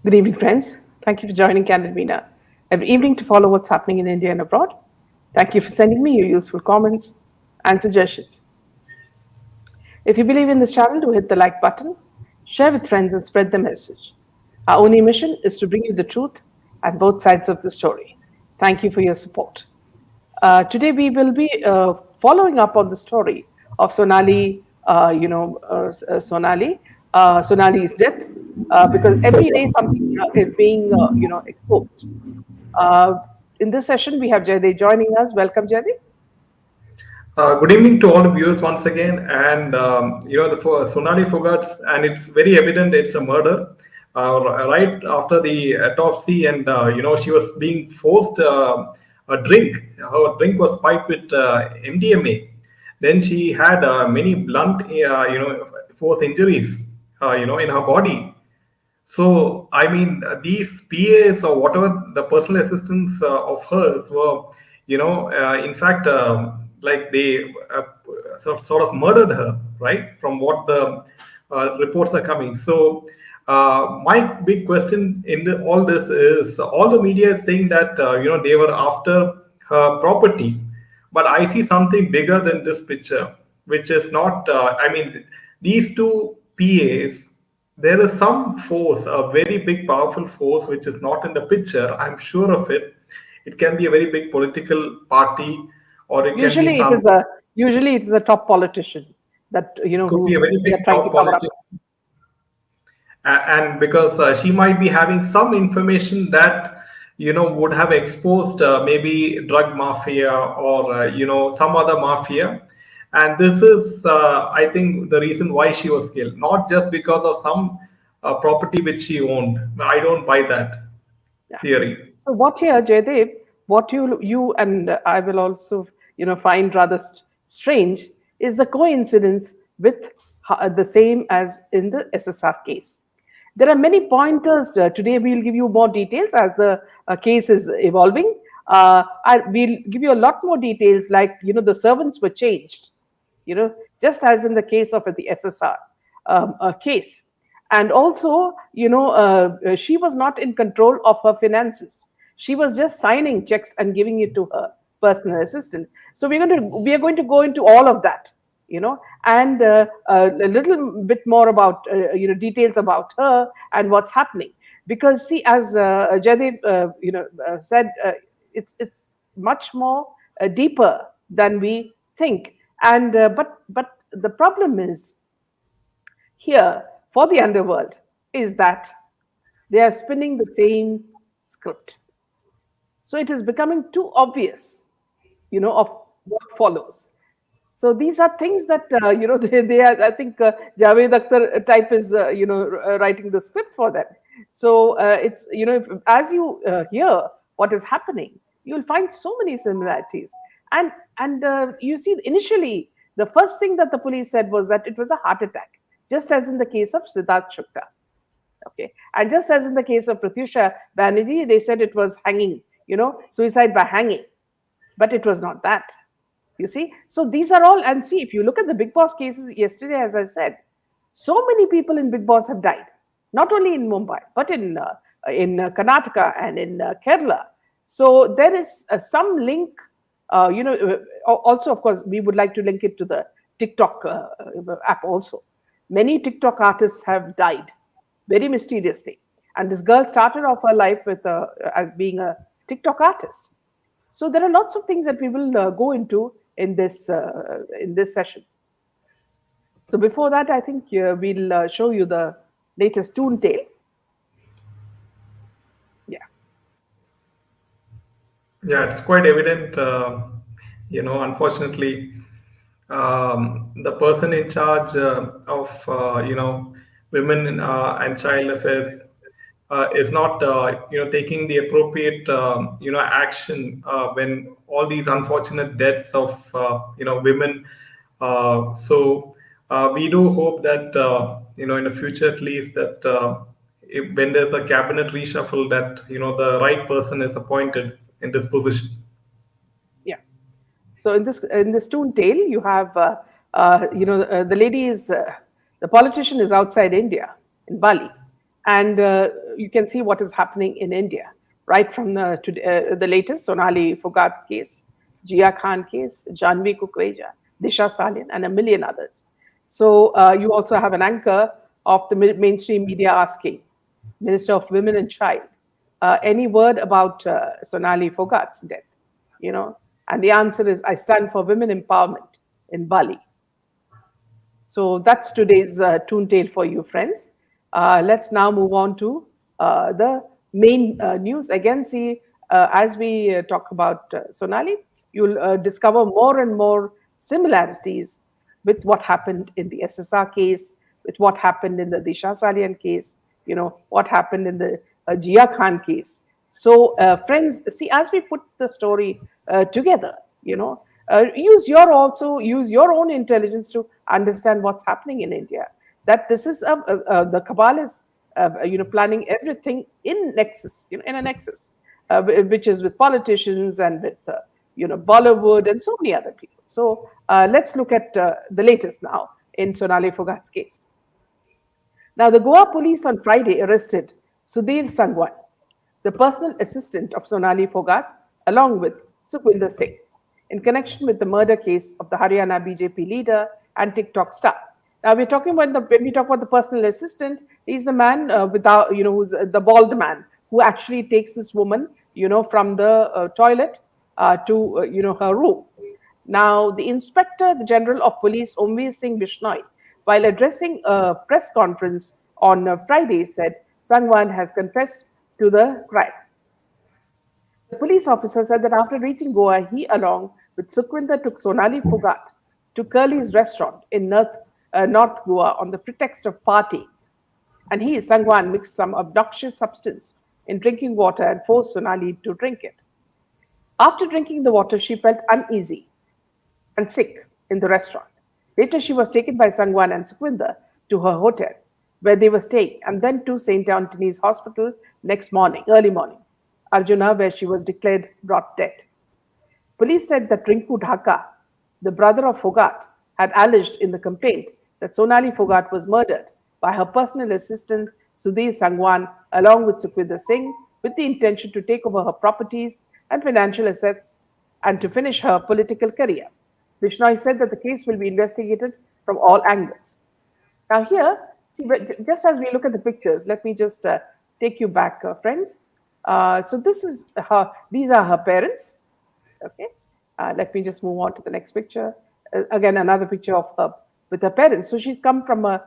Good evening, friends. Thank you for joining Candid Meena every evening to follow what's happening in India and abroad. Thank you for sending me your useful comments and suggestions. If you believe in this channel, do hit the like button, share with friends, and spread the message. Our only mission is to bring you the truth and both sides of the story. Thank you for your support. Today we will be following up on the story of Sonali, Sonali's death, because every day something is being, exposed. Uh, in this session, we have Jaydev joining us. Welcome, Jaydev. Good evening to all the viewers once again. And Sonali Phogat, and it's very evident it's a murder. Right after the autopsy, and she was being forced a drink. Her drink was spiked with MDMA. Then she had many blunt, force injuries, in her body. So, I mean, these PAs or whatever the personal assistants of hers were, in fact, like they sort of murdered her, right? From what the reports are coming. So, my big question in all this is all the media is saying that, they were after her property, but I see something bigger than this picture, which is not, I mean, these two PAs, there is some force, a very big, powerful force, which is not in the picture. I'm sure of it. It can be a very big political party, or it can be Usually, it some, is a usually it is a top politician that could be a who very they are big trying to top cover up. politician. And because she might be having some information that would have exposed maybe drug mafia or some other mafia. And this is I think the reason why she was killed, not just because of some property which she owned. I don't buy that Yeah. theory. So what here, Jaydev, what you and I will also find rather strange is the coincidence with the same as in the SSR case. There are many pointers. Today we'll give you more details as the case is evolving. We'll give you a lot more details, like the servants were changed, just as in the case of the SSR case. And also, she was not in control of her finances. She was just signing checks and giving it to her personal assistant. So we are going to go into all of that, and a little bit more about details about her and what's happening. Because see, as Jaidev said, it's much more deeper than we think. And but the problem is here for the underworld is that they are spinning the same script. So it is becoming too obvious, of what follows. So these are things that they are. I think Javed Akhtar type is writing the script for them. So it's as you hear what is happening, you will find so many similarities. And you see, initially the first thing that the police said was that it was a heart attack, just as in the case of Siddharth Shukla. Okay, and just as in the case of Pratyusha Banerjee, they said it was hanging, suicide by hanging, but it was not that. You see, so these are all, and see, if you look at the Big Boss cases yesterday, as I said, so many people in Big Boss have died, not only in Mumbai, but in Karnataka and in Kerala. So there is some link. Also, of course, we would like to link it to the TikTok app also. Many TikTok artists have died very mysteriously, and this girl started off her life with as being a TikTok artist. So there are lots of things that we will go into in this session. So before that, I think we'll show you the latest Toon Tale. Yeah. Yeah, it's quite evident. Unfortunately, the person in charge of women and child affairs is not taking the appropriate action when all these unfortunate deaths of women. We do hope that in the future at least that when there's a cabinet reshuffle, that the right person is appointed in this position. Yeah. So in this Toon Tale, you have the lady is the politician is outside India in Bali, And you can see what is happening in India, right from the latest Sonali Phogat case, Jia Khan case, Janvi Kukreja, Disha Salin, and a million others. So you also have an anchor of the mainstream media asking, Minister of Women and Child, any word about Sonali Phogat's death? You know, and the answer is, I stand for women empowerment in Bali. So that's today's Toon Tale for you, friends. Let's now move on to the main news. Again, see, as we talk about Sonali, you'll discover more and more similarities with what happened in the SSR case, with what happened in the Disha Salian case, what happened in the Jia Khan case. So, friends, see, as we put the story together, use your own intelligence to understand what's happening in India. That this is the cabal is planning everything in nexus, in a nexus, which is with politicians and with Bollywood and so many other people. So let's look at the latest now in Sonali Phogat's case. Now, the Goa police on Friday arrested Sudhir Sangwan, the personal assistant of Sonali Phogat, along with Sukhwinder Singh, in connection with the murder case of the Haryana BJP leader and TikTok star. Now, we're talking about when we talk about the personal assistant, he's the man without, who's the bald man who actually takes this woman, from the toilet to, her room. Now, the Inspector General of Police, Omveer Singh Bishnoi, while addressing a press conference on Friday, said Sangwan has confessed to the crime. The police officer said that after reaching Goa, he, along with Sukhwinder, took Sonali Phogat to Curly's restaurant in North Goa on the pretext of party. And he, Sangwan, mixed some obnoxious substance in drinking water and forced Sonali to drink it. After drinking the water, she felt uneasy and sick in the restaurant. Later, she was taken by Sangwan and Sukhwinder to her hotel, where they were staying, and then to St. Anthony's Hospital next morning, early morning, Arjuna, where she was declared brought dead. Police said that Rinku Dhaka, the brother of Phogat, had alleged in the complaint that Sonali Phogat was murdered by her personal assistant Sudhir Sangwan along with Sukhwinder Singh with the intention to take over her properties and financial assets and to finish her political career. Bishnoi said that the case will be investigated from all angles. Now here, see, just as we look at the pictures, let me just take you back, friends. So this is these are her parents. Okay, let me just move on to the next picture. Again, another picture of her with her parents. So she's come from I'll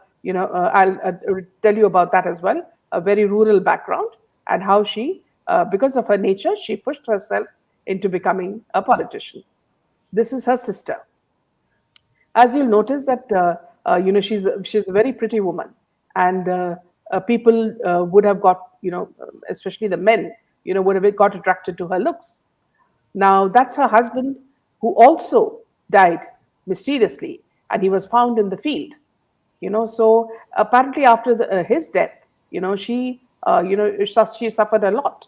tell you about that as well. A very rural background and how she, because of her nature, she pushed herself into becoming a politician. This is her sister. As you'll notice that she's a very pretty woman, and people would have got especially the men would have got attracted to her looks. Now that's her husband, who also died mysteriously, and he was found in the field. So apparently after his death, she suffered a lot,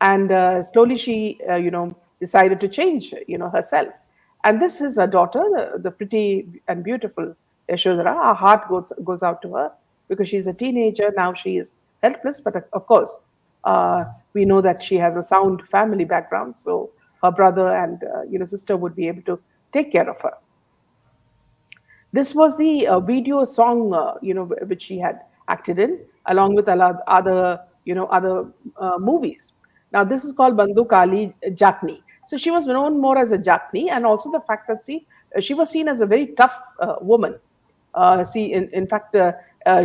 and slowly she decided to change herself. And this is her daughter, the pretty and beautiful Yashodhara. Our heart goes out to her because she's a teenager now. She is helpless, but of course we know that she has a sound family background, so her brother and sister would be able to take care of her. This was the video song which she had acted in, along with other movies. Now this is called Bandukali Japanese. So she was known more as a Japanese, and also the fact that she was seen as a very tough woman. In fact,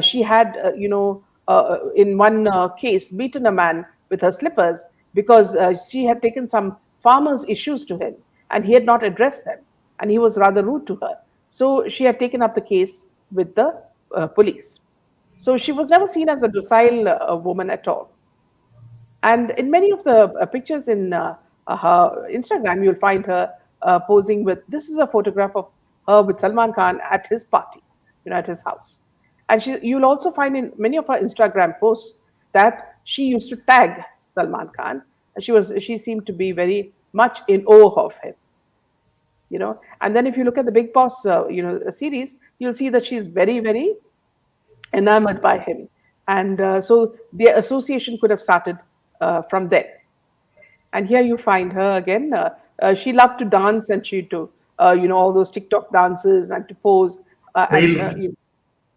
she had in one case beaten a man with her slippers because she had taken some farmers' issues to him, and he had not addressed them, and he was rather rude to her. So she had taken up the case with the police. So she was never seen as a docile woman at all. And in many of the pictures in her Instagram, you'll find her posing with. This is a photograph of her with Salman Khan at his party, at his house. And you'll also find in many of her Instagram posts that she used to tag Salman Khan. She seemed to be very much in awe of him. And then if you look at the Big Boss, series, you'll see that she's very, very enamored by him. And so the association could have started from then. And here you find her again. She loved to dance, and she to all those TikTok dances and to pose. And Reels.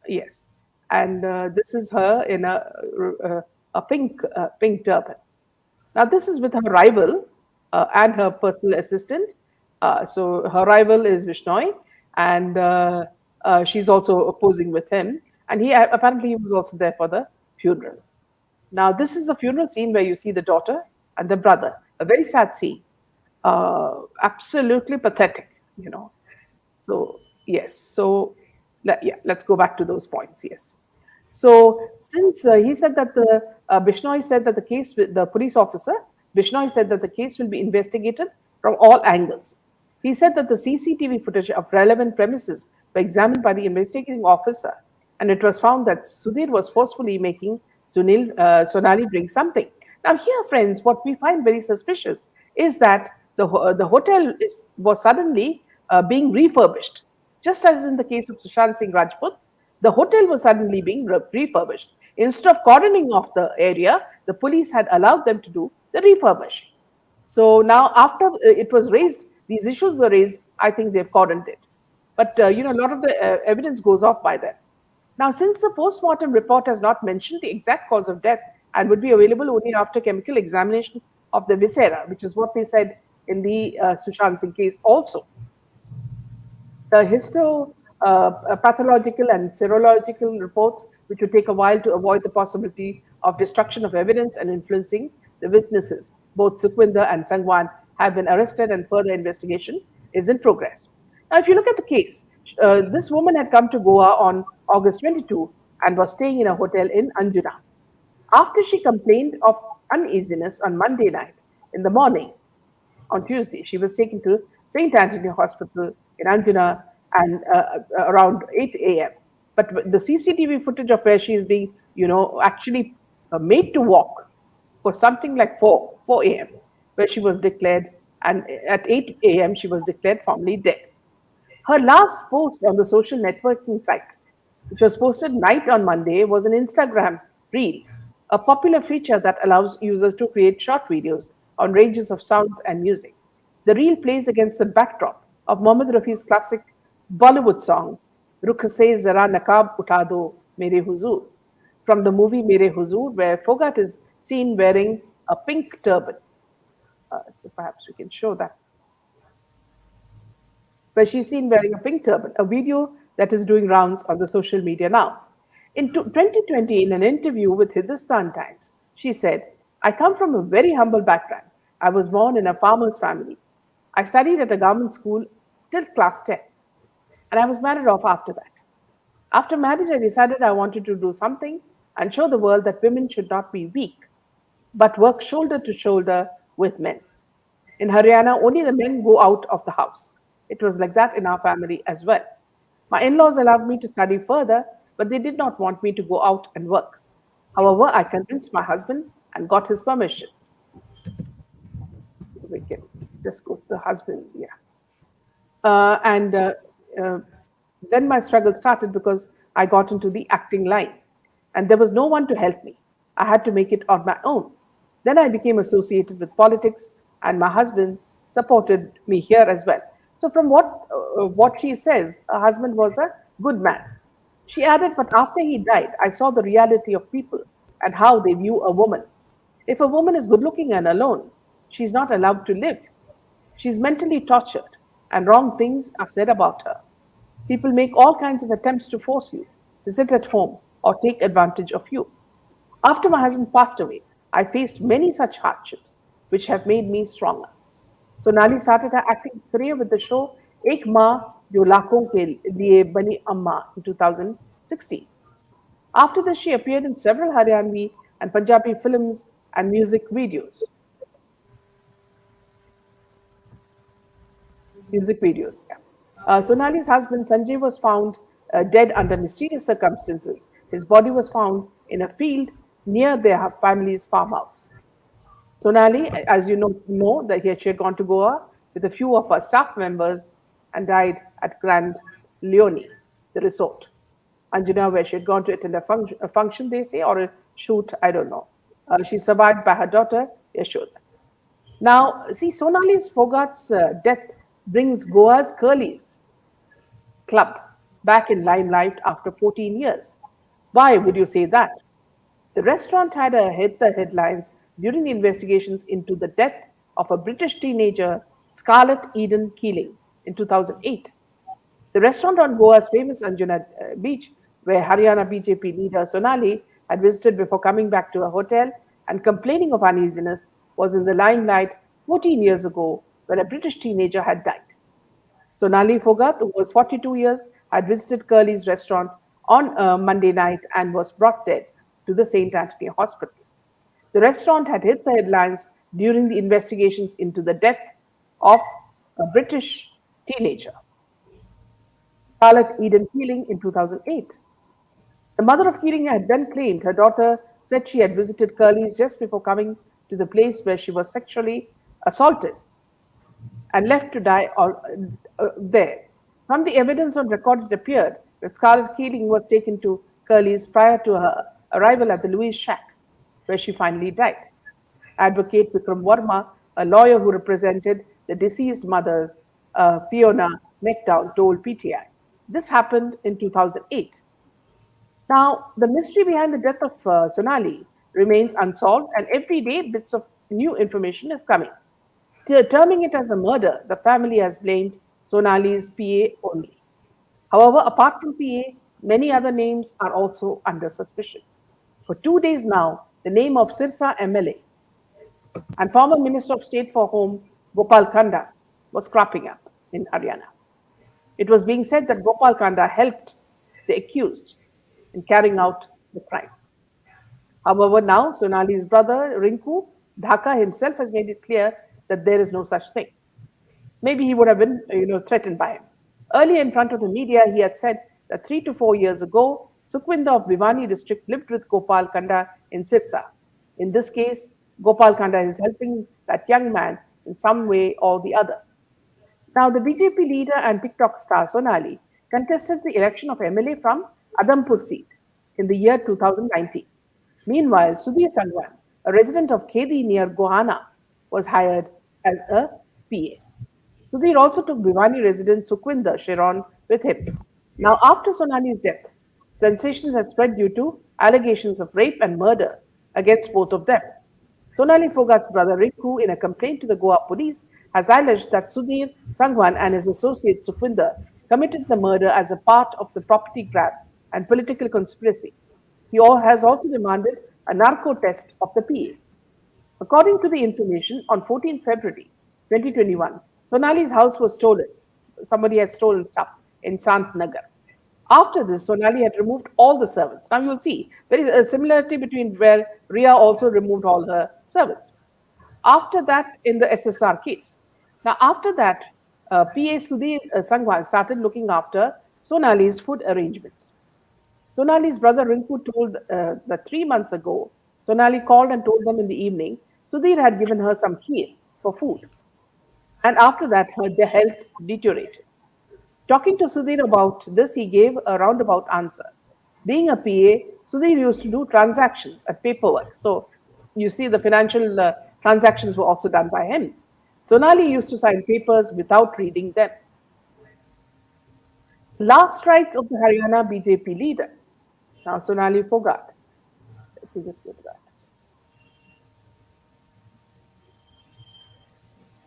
yes, and this is her in a pink turban. Now this is with her rival and her personal assistant. So her rival is Vishnoi, and she's also posing with him. And he apparently he was also there for the funeral. Now, this is the funeral scene where you see the daughter and the brother. A very sad scene, absolutely pathetic, you know. So, yes. So, yeah, let's go back to those points. Yes. So, since he said that Bishnoi said that the case with the police officer, Bishnoi said that the case will be investigated from all angles. He said that the CCTV footage of relevant premises were examined by the investigating officer, and it was found that Sudhir was forcefully making Sonali drink something. Now, here, friends, what we find very suspicious is that the hotel was suddenly being refurbished. Just as in the case of Sushant Singh Rajput, the hotel was suddenly being refurbished. Instead of cordoning off the area, the police had allowed them to do the refurbishing. So now, after it was raised, these issues were raised, I think they've cordoned it. But a lot of the evidence goes off by then. Now, since the post-mortem report has not mentioned the exact cause of death and would be available only after chemical examination of the viscera, which is what they said in the Sushant Singh case also, the histopathological and serological reports, which would take a while to avoid the possibility of destruction of evidence and influencing the witnesses. Both Sukhwinder and Sangwan have been arrested, and further investigation is in progress. Now, if you look at the case, this woman had come to Goa on August 22 and was staying in a hotel in Anjuna. After she complained of uneasiness on Monday night in the morning, on Tuesday, she was taken to St. Anthony Hospital in Anjuna and around 8 a.m. But the CCTV footage of where she is being, actually made to walk for something like 4 a.m., where she was declared, and at 8 a.m., she was declared formally dead. Her last post on the social networking site, which was posted night on Monday, was an Instagram reel, a popular feature that allows users to create short videos on ranges of sounds and music. The reel plays against the backdrop of Mohammad Rafi's classic Bollywood song, Rukh Se Zara Nakab Uta Do Mere Huzur, from the movie Mere Huzur, where Phogat is seen wearing a pink turban. So perhaps we can show that, where she's seen wearing a pink turban, a video that is doing rounds on the social media now. In 2020, in an interview with Hindustan Times, she said, I come from a very humble background. I was born in a farmer's family. I studied at a government school till class 10, and I was married off after that. After marriage, I decided I wanted to do something and show the world that women should not be weak, but work shoulder to shoulder with men. In Haryana, only the men go out of the house. It was like that in our family as well. My in laws allowed me to study further, but they did not want me to go out and work. However, I convinced my husband and got his permission. So we can just go to the husband, yeah. And uh, then my struggle started because I got into the acting line and there was no one to help me. I had to make it on my own. Then I became associated with politics, and my husband supported me here as well. So, from what she says, her husband was a good man. She added, but after he died, I saw the reality of people and how they view a woman. If a woman is good looking and alone, she's not allowed to live. She's mentally tortured, and wrong things are said about her. People make all kinds of attempts to force you to sit at home or take advantage of you. After my husband passed away, I faced many such hardships, which have made me stronger. Sonali started her acting career with the show Ek Maa Jo Lakhon Ke Liye Bani Amma in 2016. After this, she appeared in several Haryanvi and Punjabi films and music videos. Yeah. Sonali's husband Sanjay was found dead under mysterious circumstances. His body was found in a field near their family's farmhouse. Sonali, as you know that she had gone to Goa with a few of her staff members and died at Grand Leone, the resort. Anjana, where she had gone to attend a function, they say, or a shoot, I don't know. She's survived by her daughter, Yashoda. Now, see, Sonali Phogat's death brings Goa's Curly's club back in limelight after 14 years. Why would you say that? The restaurant had hit the headlines during the investigations into the death of a British teenager, Scarlett Eden Keeling, in 2008. The restaurant on Goa's famous Anjuna beach, where Haryana BJP leader Sonali had visited before coming back to a hotel and complaining of uneasiness, was in the limelight 14 years ago when a British teenager had died. Sonali Phogat, who was 42 years, had visited Curly's restaurant on Monday night and was brought dead to the St. Anthony Hospital. The restaurant had hit the headlines during the investigations into the death of a British teenager, Scarlett Eden Keeling, in 2008. The mother of Keeling had then claimed her daughter said she had visited Curly's just before coming to the place where she was sexually assaulted and left to die there. From the evidence on record, it appeared that Scarlett Keeling was taken to Curly's prior to her arrival at the Louise Shack, where she finally died. Advocate Vikram Verma, a lawyer who represented the deceased mothers, Fiona McDowell, told PTI. This happened in 2008. Now, the mystery behind the death of Sonali remains unsolved, and every day bits of new information is coming. Terming it as a murder, the family has blamed Sonali's PA only. However, apart from PA, many other names are also under suspicion. For 2 days now, the name of Sirsa MLA and former Minister of State for Home, Gopal Kanda, was cropping up in Haryana. It was being said that Gopal Kanda helped the accused in carrying out the crime. However, now Sonali's brother, Rinku Dhaka himself, has made it clear that there is no such thing. Maybe he would have been, threatened by him. Earlier, in front of the media, he had said that 3 to 4 years ago, Sukhwinder of Bhiwani district lived with Gopal Kanda in Sirsa. In this case, Gopal Kanda is helping that young man in some way or the other. Now, the BJP leader and TikTok star Sonali contested the election of MLA from Adampur seat in the year 2019. Meanwhile, Sudhir Sangwan, a resident of Khedi near Gohana, was hired as a PA. Sudhir also took Bhiwani resident Sukhwinder Sharon with him. Now, after Sonali's death, sensations had spread due to allegations of rape and murder against both of them. Sonali Phogat's brother Rinku, in a complaint to the Goa police, has alleged that Sudhir Sangwan and his associate Sukhwinder committed the murder as a part of the property grab and political conspiracy. He has also demanded a narco test of the PA. According to the information, on 14th February 2021, Sonali's house was stolen. Somebody had stolen stuff in Sant Nagar. After this, Sonali had removed all the servants. Now you will see there is a similarity between where Ria also removed all her servants. After that, in the SSR case. Now, after that, PA Sudhir Sangwan started looking after Sonali's food arrangements. Sonali's brother Rinku told that 3 months ago, Sonali called and told them in the evening Sudhir had given her some kheer for food. And after that, her health deteriorated. Talking to Sudhir about this, he gave a roundabout answer. Being a PA, Sudhir used to do transactions and paperwork. So you see the financial transactions were also done by him. Sonali used to sign papers without reading them. Last rites of the Haryana BJP leader. Now Sonali Phogat. Let me just go to that.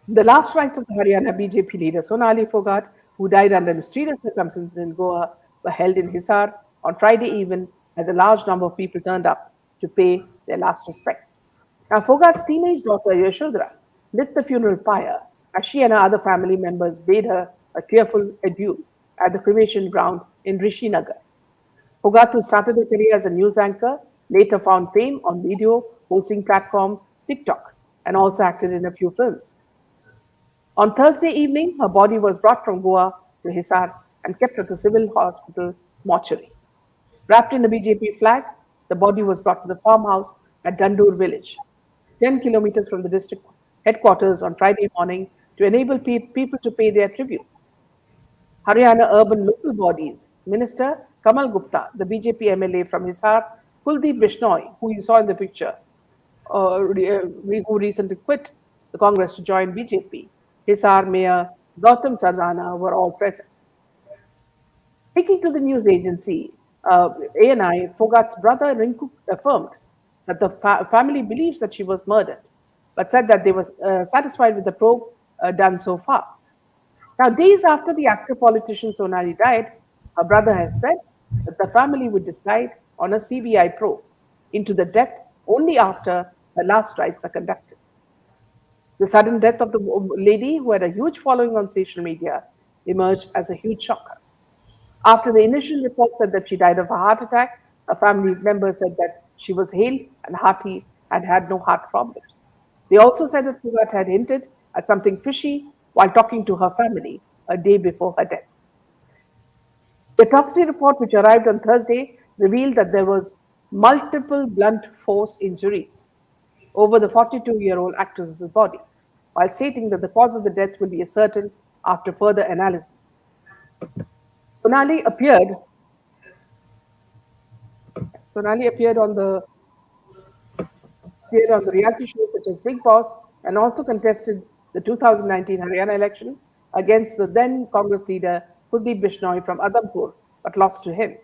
The last rites of the Haryana BJP leader Sonali Phogat, who died under mysterious circumstances in Goa, were held in Hisar on Friday evening as a large number of people turned up to pay their last respects. Now, Phogat's teenage daughter Yashodhara lit the funeral pyre as she and her other family members bade her a tearful adieu at the cremation ground in Rishinagar. Phogat, who started her career as a news anchor, later found fame on video hosting platform TikTok and also acted in a few films. On Thursday evening, her body was brought from Goa to Hisar and kept at the civil hospital mortuary. Wrapped in a BJP flag, the body was brought to the farmhouse at Dandur village, 10 kilometers from the district headquarters on Friday morning to enable people to pay their tributes. Haryana urban local bodies minister Kamal Gupta, the BJP MLA from Hisar, Kuldeep Bishnoi, who you saw in the picture, who recently quit the Congress to join BJP, Hisar Mayor Gautam Sardana were all present. Speaking to the news agency, ANI, Fogat's brother Rinku affirmed that the family believes that she was murdered, but said that they were satisfied with the probe done so far. Now, days after the actor politician Sonali died, her brother has said that the family would decide on a CBI probe into the death only after her last rites are conducted. The sudden death of the lady, who had a huge following on social media, emerged as a huge shocker. After the initial report said that she died of a heart attack, a family member said that she was hale and hearty and had no heart problems. They also said that Phogat had hinted at something fishy while talking to her family a day before her death. The autopsy report, which arrived on Thursday, revealed that there was multiple blunt force injuries over the 42-year-old actress's body, while stating that the cause of the death will be ascertained after further analysis. Sonali appeared Sonali appeared on the reality shows such as Big Boss and also contested the 2019 Haryana election against the then Congress leader Kuldeep Bishnoi from Adhampur, but lost to him.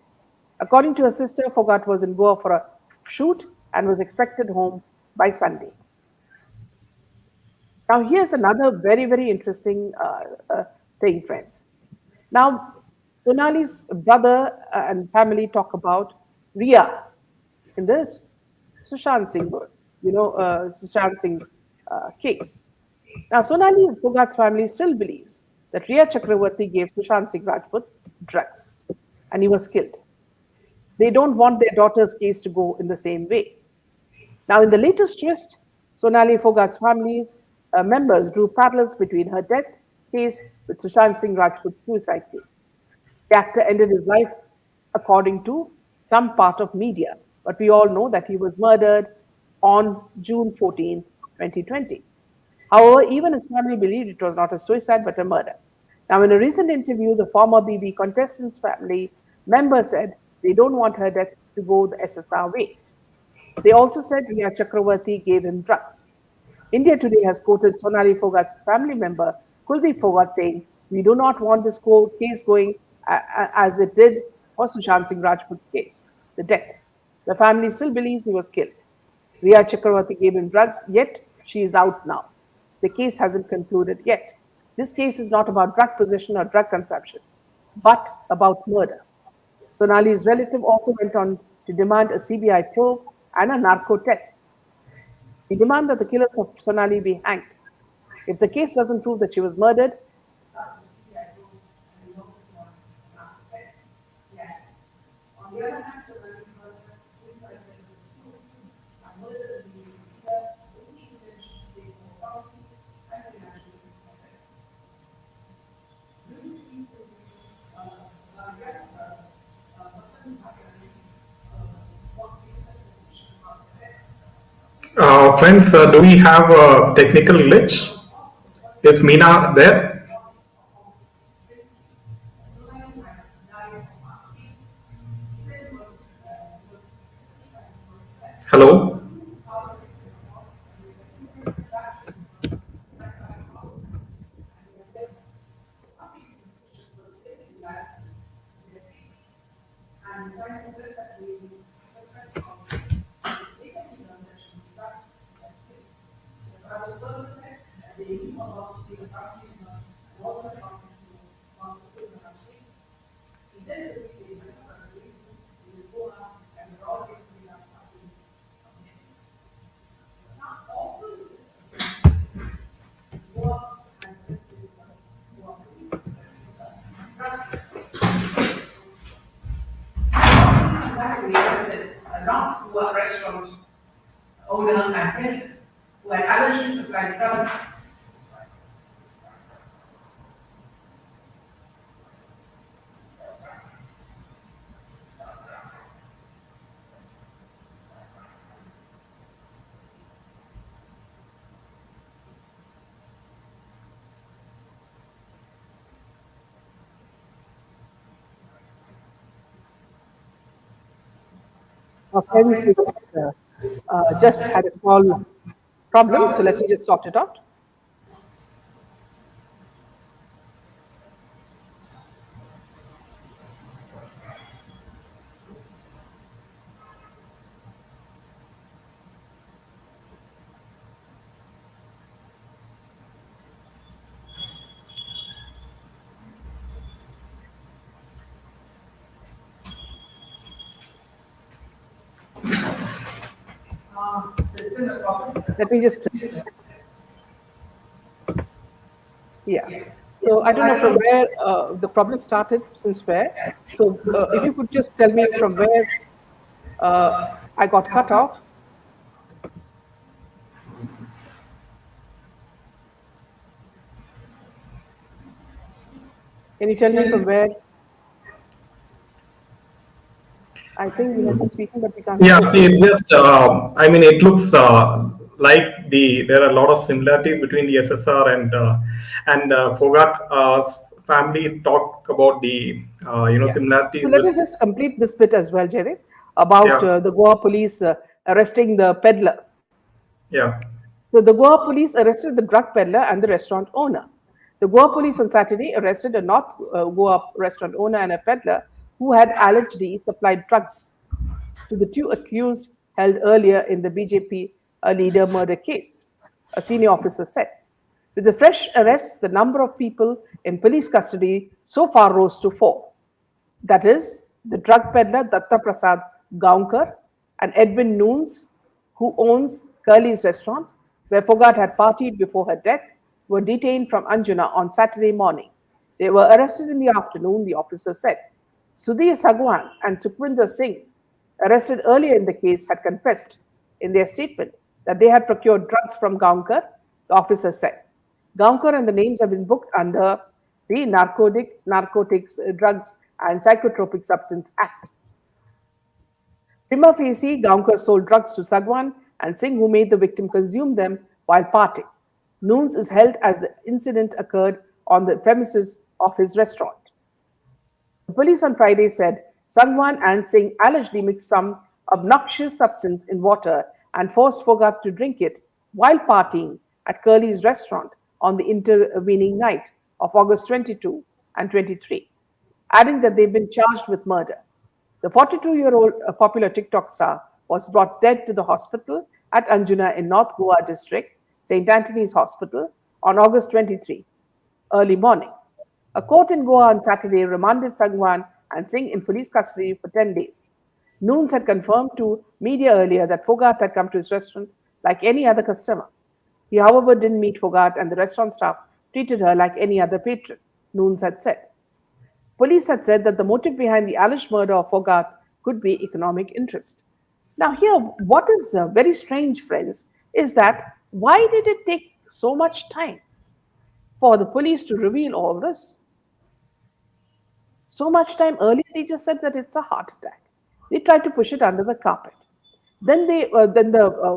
According to her sister, Phogat was in Goa for a shoot and was expected home by Sunday. Now, here's another very, very interesting thing, friends. Now, Sonali's brother and family talk about Ria in this Sushant Singh, Sushant Singh's case. Now, Sonali Phogat's family still believes that Ria Chakravarti gave Sushant Singh Rajput drugs and he was killed. They don't want their daughter's case to go in the same way. Now, in the latest twist, Sonali Phogat's family's members drew parallels between her death case with Sushant Singh Rajput's suicide case. The actor ended his life according to some part of media, but we all know that he was murdered on June 14th, 2020. However, even his family believed it was not a suicide but a murder. Now, in a recent interview, the former BB contestant's family member said they don't want her death to go the SSR way. They also said Riya Chakravarti gave him drugs. India Today has quoted Sonali Phogat's family member Kuldeep Phogat saying, "We do not want this case going as it did for Sushant Singh Rajput's case, the death. The family still believes he was killed. Riya Chakravarti gave him drugs, yet she is out now. The case hasn't concluded yet. This case is not about drug possession or drug consumption, but about murder." Sonali's relative also went on to demand a CBI probe and a narco test. We demand that the killers of Sonali be hanged. If the case doesn't prove that she was murdered, Friends, do we have a technical glitch? Is Meena there? Hello? exactly, as I said, not who are restaurant owner and peddler, who had allergy supply drugs. Friends, just had a small problem, so let me just sort it out. Let me just, yeah. So I don't know from where the problem started, since where. So if you could just tell me from where I got cut off. Can you tell me from where? I think we have to speaking, but we can't Yeah, hear. see, it's just, I mean, it looks like there are a lot of similarities between the SSR and Fogat family talk about the, Yeah. So similarities let with, us just complete this bit as well, Jaideep, about yeah, the Goa police arresting the peddler. yeah, So the Goa police arrested the drug peddler and the restaurant owner. The Goa police on Saturday arrested a North Goa restaurant owner and a peddler who had allegedly supplied drugs to the two accused held earlier in the BJP leader murder case, a senior officer said. With the fresh arrests, the number of people in police custody so far rose to four. That is, the drug peddler Datta Prasad Gaunkar and Edwin Noons, who owns Curly's restaurant, where Fogat had partied before her death, were detained from Anjuna on Saturday morning. They were arrested in the afternoon, the officer said. Sudhir Sagwan and Sukhwinder Singh, arrested earlier in the case, had confessed in their statement that they had procured drugs from Gaunkar, the officer said. Gaunkar and the names have been booked under the Narcotics, Drugs and Psychotropic Substance Act. Prima facie, Gaunkar sold drugs to Sagwan and Singh, who made the victim consume them while partying. Noons is held as the incident occurred on the premises of his restaurant. The police on Friday said Sangwan and Singh allegedly mixed some obnoxious substance in water and forced Fogat to drink it while partying at Curly's restaurant on the intervening night of August 22 and 23, adding that they've been charged with murder. The 42-year-old popular TikTok star was brought dead to the hospital at Anjuna in North Goa district, St. Anthony's Hospital, on August 23, early morning. A court in Goa on Saturday remanded Sangwan and Singh in police custody for 10 days. Noons had confirmed to media earlier that Fogat had come to his restaurant like any other customer. He, however, didn't meet Fogat, and the restaurant staff treated her like any other patron, Noons had said. Police had said that the motive behind the alleged murder of Fogat could be economic interest. Now, here, what is very strange, friends, is that why did it take so much time for the police to reveal all this? So much time earlier, they just said that it's a heart attack. They tried to push it under the carpet. Then the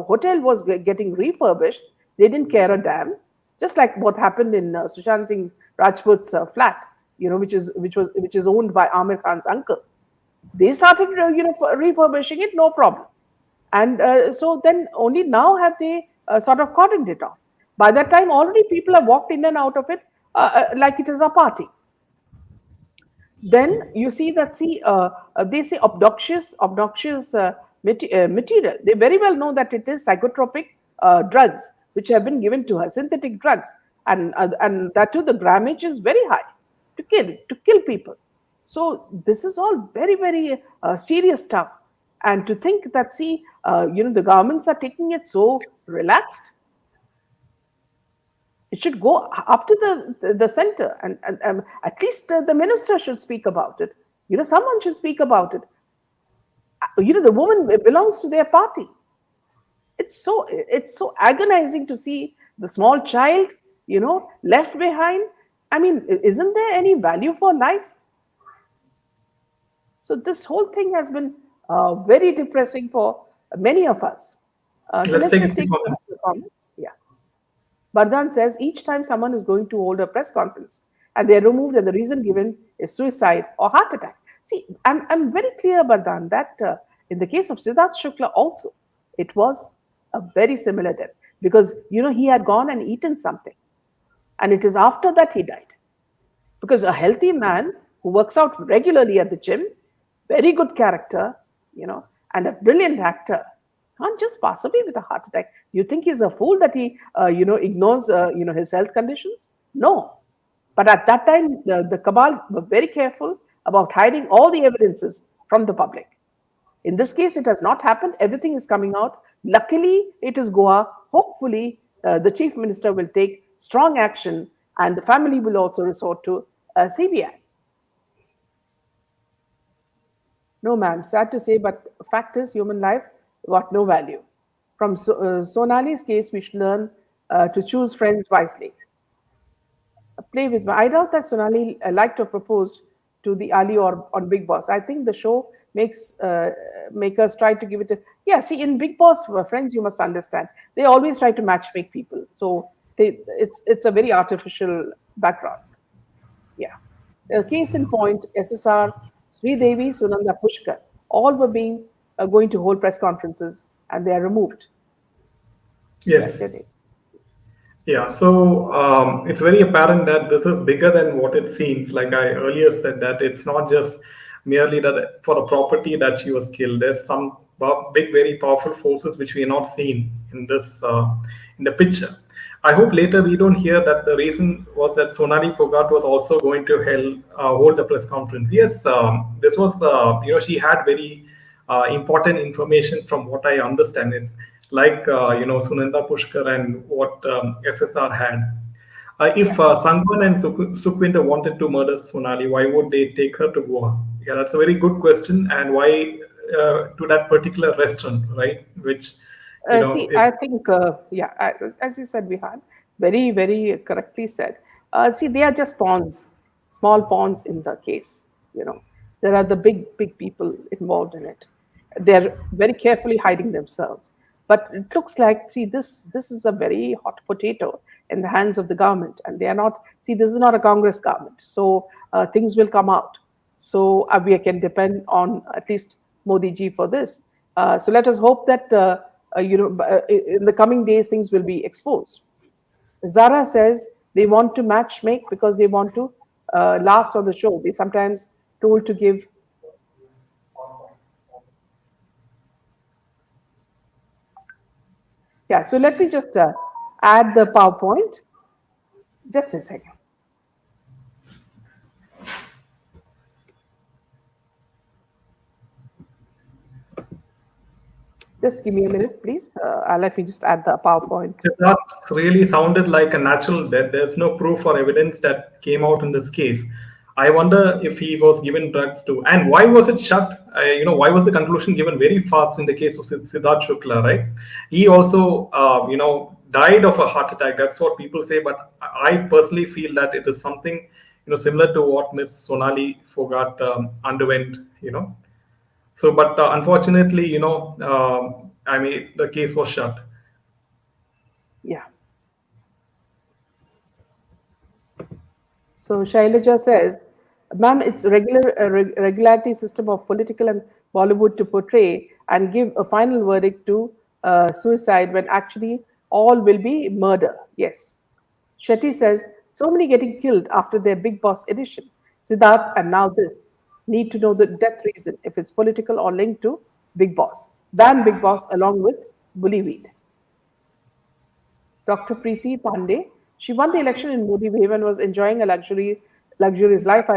hotel was getting refurbished. They didn't care a damn. Just like what happened in Sushant Singh Rajput's flat, which is owned by Amir Khan's uncle. They started, refurbishing it, no problem. And so then only now have they sort of cordoned it off. By that time, already people have walked in and out of it like it is a party. Then you see that they say obnoxious material. They very well know that it is psychotropic drugs which have been given to her, synthetic drugs, and that too the grammage is very high to kill people. So this is all very very serious stuff. And to think that the governments are taking it so relaxed. It should go up to the center, and at least the minister should speak about it. Someone should speak about it. The woman belongs to their party. It's so agonizing to see the small child, left behind. I mean, isn't there any value for life? So this whole thing has been very depressing for many of us. So let's let's take just the take comment. the comments. Yeah. Bardhan says each time someone is going to hold a press conference and they're removed and the reason given is suicide or heart attack. See, I'm very clear, Bardhan, that In the case of Siddharth Shukla also, it was a very similar death because, he had gone and eaten something. And it is after that he died. Because a healthy man who works out regularly at the gym, very good character, and a brilliant actor, can't just pass away with a heart attack. You think he's a fool that he, ignores, his health conditions? No. But at that time, the cabal were very careful about hiding all the evidences from the public. In this case, it has not happened. Everything is coming out. Luckily, it is Goa. Hopefully, the chief minister will take strong action and the family will also resort to CBI. No, ma'am, sad to say, but fact is human life got no value. From Sonali's case, we should learn to choose friends wisely. Play with me. I doubt that Sonali like to propose to the Ali or on Big Boss. I think the show make us try to give it a yeah. See, in Big Boss, friends, you must understand they always try to match make people. So it's a very artificial background. Yeah. Case in point, SSR, Sri Devi, Sunanda Pushkar, all were being going to hold press conferences and they are removed Yes. yesterday. Yeah, so it's very apparent that this is bigger than what it seems. Like I earlier said, that it's not just merely that for the property that she was killed. There's some big, very powerful forces which we are not seeing in this in the picture. I hope later we don't hear that the reason was that Sonali Phogat was also going to hold a press conference. Yes, this was she had very important information from what I understand. It's like Sunanda Pushkar and what SSR had. If Sangwan and Sukhwinder wanted to murder Sonali, why would they take her to Goa? Yeah, that's a very good question. And why to that particular restaurant, right? Which See, is I think, as you said, we had very, very correctly said. See, they are just pawns, small pawns in the case. There are the big, big people involved in it. They're very carefully hiding themselves. But it looks like, see, this is a very hot potato in the hands of the government, and they are not. See, this is not a Congress government, so things will come out. So we can depend on at least Modi ji for this. So let us hope that in the coming days things will be exposed. Zara says they want to match make because they want to last on the show. They sometimes told to give. Yeah, so let me just add the PowerPoint. Just a second. Just give me a minute, please. Let me just add the PowerPoint. that really sounded like a natural death. There's no proof or evidence that came out in this case. I wonder if he was given drugs too, and why was it shut? Why was the conclusion given very fast in the case of Siddharth Shukla? Right? He also, died of a heart attack. That's what people say, but I personally feel that it is something, similar to what Miss Sonali Phogat underwent. So, but unfortunately, the case was shut. Yeah. So Shailaja says, ma'am, it's regularity system of political and Bollywood to portray and give a final verdict to suicide when actually all will be murder. Yes. Shetty says, so many getting killed after their Big Boss edition. Siddharth and now this. Need to know the death reason, if it's political or linked to Big Boss. Ban Big Boss along with Bullyweed. Dr. Preeti Pandey, she won the election in Modi wave and was enjoying a luxurious life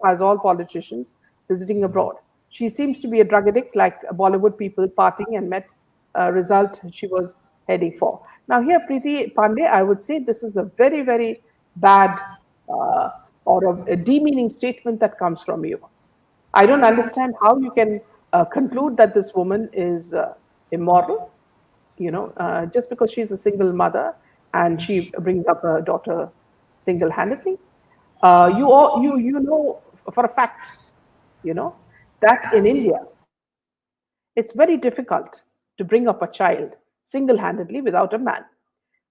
as all politicians visiting abroad. She seems to be a drug addict like Bollywood people partying and met a result she was heading for. Now here, Preeti Pandey, I would say this is a very, very bad or a demeaning statement that comes from you. I don't understand how you can conclude that this woman is immoral, just because she's a single mother and she brings up her daughter single-handedly. You know for a fact, that in India, it's very difficult to bring up a child single-handedly without a man.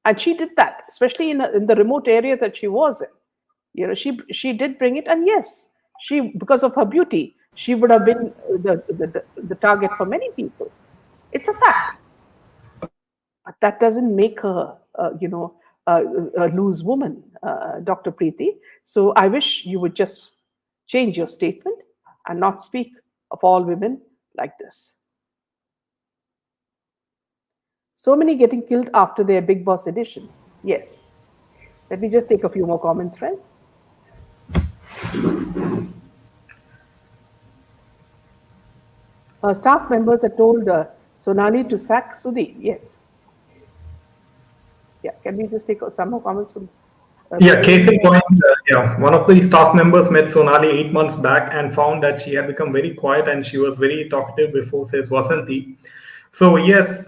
And she did that, especially in the remote area that she was in. She did bring it, and yes, she because of her beauty, she would have been the target for many people. It's a fact. But that doesn't make her, a loose woman, Dr. Preeti. So I wish you would just change your statement and not speak of all women like this. So many getting killed after their Big Boss edition. Yes. Let me just take a few more comments, friends. Staff members had told Sonali to sack Sudhi. Yes. Yeah. Can we just take some more comments from Yeah, case Vignesh? in point, one of the staff members met Sonali 8 months back and found that she had become very quiet and she was very talkative before, says Vasanti. So yes,